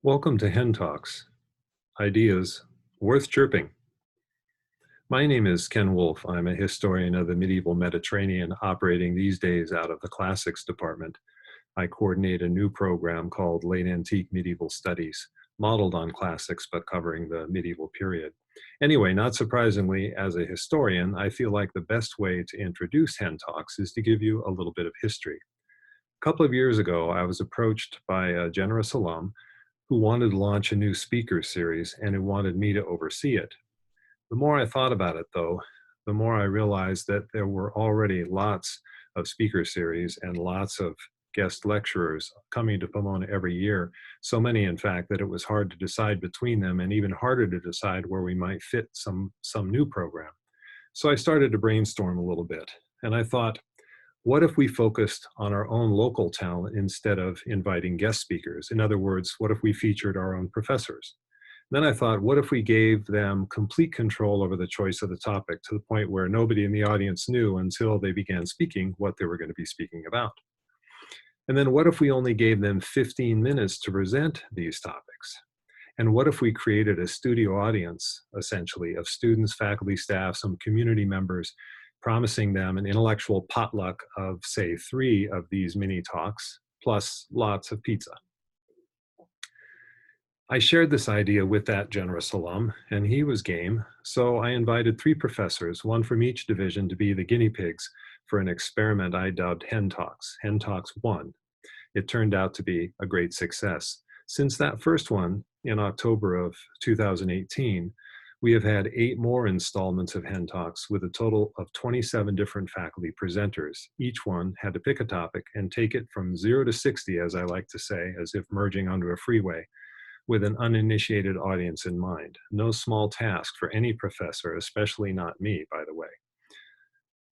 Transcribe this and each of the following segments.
Welcome to Hen Talks, ideas worth chirping. My name is Ken Wolfe. I'm a historian of the medieval Mediterranean operating these days out of the Classics Department. I coordinate a new program called Late Antique Medieval Studies, modeled on classics but covering the medieval period. Anyway, not surprisingly, as a historian, I feel like the best way to introduce Hen Talks is to give you a little bit of history. A couple of years ago, I was approached by a generous alum who wanted to launch a new speaker series and who wanted me to oversee it. The more I thought about it, though, the more I realized that there were already lots of speaker series and lots of guest lecturers coming to Pomona every year. So many, in fact, that it was hard to decide between them and even harder to decide where we might fit some new program. So I started to brainstorm a little bit, and I thought, what if we focused on our own local talent instead of inviting guest speakers? In other words, what if we featured our own professors? Then I thought, what if we gave them complete control over the choice of the topic to the point where nobody in the audience knew until they began speaking what they were going to be speaking about? And then what if we only gave them 15 minutes to present these topics? And what if we created a studio audience, essentially, of students, faculty, staff, some community members, promising them an intellectual potluck of, say, 3 of these mini talks, plus lots of pizza? I shared this idea with that generous alum, and he was game, so I invited 3 professors, one from each division, to be the guinea pigs for an experiment I dubbed Hen Talks 1. It turned out to be a great success. Since that first one, in October of 2018, we have had 8 more installments of Hen Talks with a total of 27 different faculty presenters. Each one had to pick a topic and take it from 0 to 60, as I like to say, as if merging onto a freeway, with an uninitiated audience in mind. No small task for any professor, especially not me, by the way.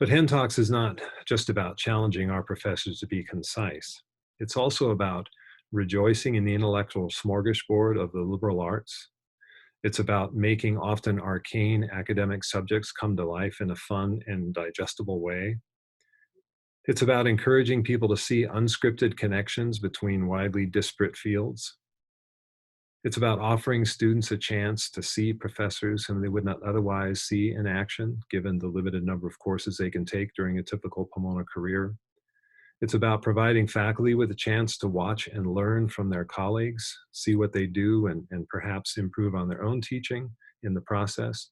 But Hen Talks is not just about challenging our professors to be concise. It's also about rejoicing in the intellectual smorgasbord of the liberal arts. It's about making often arcane academic subjects come to life in a fun and digestible way. It's about encouraging people to see unscripted connections between widely disparate fields. It's about offering students a chance to see professors whom they would not otherwise see in action, given the limited number of courses they can take during a typical Pomona career. It's about providing faculty with a chance to watch and learn from their colleagues, see what they do, and perhaps improve on their own teaching in the process.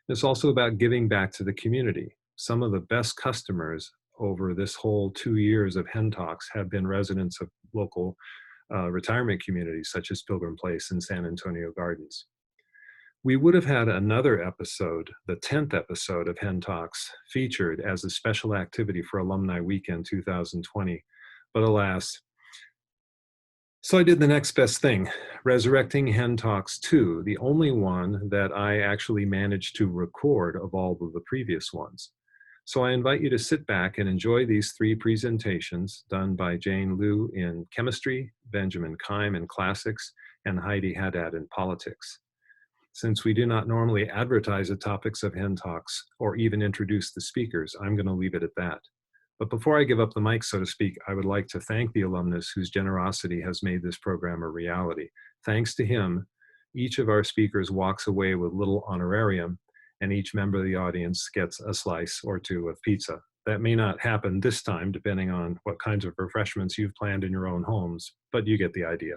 It's also about giving back to the community. Some of the best customers over this whole 2 years of Hen Talks have been residents of local retirement communities such as Pilgrim Place and San Antonio Gardens. We would have had another episode, the 10th episode of Hen Talks, featured as a special activity for Alumni Weekend 2020, but alas. So I did the next best thing, resurrecting Hen Talks 2, the only one that I actually managed to record of all of the previous ones. So I invite you to sit back and enjoy these 3 presentations done by Jane Liu in chemistry, Benjamin Keim in classics, and Heidi Haddad in politics. Since we do not normally advertise the topics of Hen Talks or even introduce the speakers, I'm going to leave it at that. But before I give up the mic, so to speak, I would like to thank the alumnus whose generosity has made this program a reality. Thanks to him, each of our speakers walks away with little honorarium, and each member of the audience gets a slice or 2 of pizza. That may not happen this time, depending on what kinds of refreshments you've planned in your own homes, but you get the idea.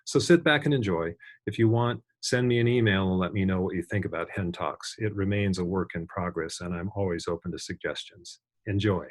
So sit back and enjoy. If you want, send me an email and let me know what you think about Hen Talks. It remains a work in progress, and I'm always open to suggestions. Enjoy.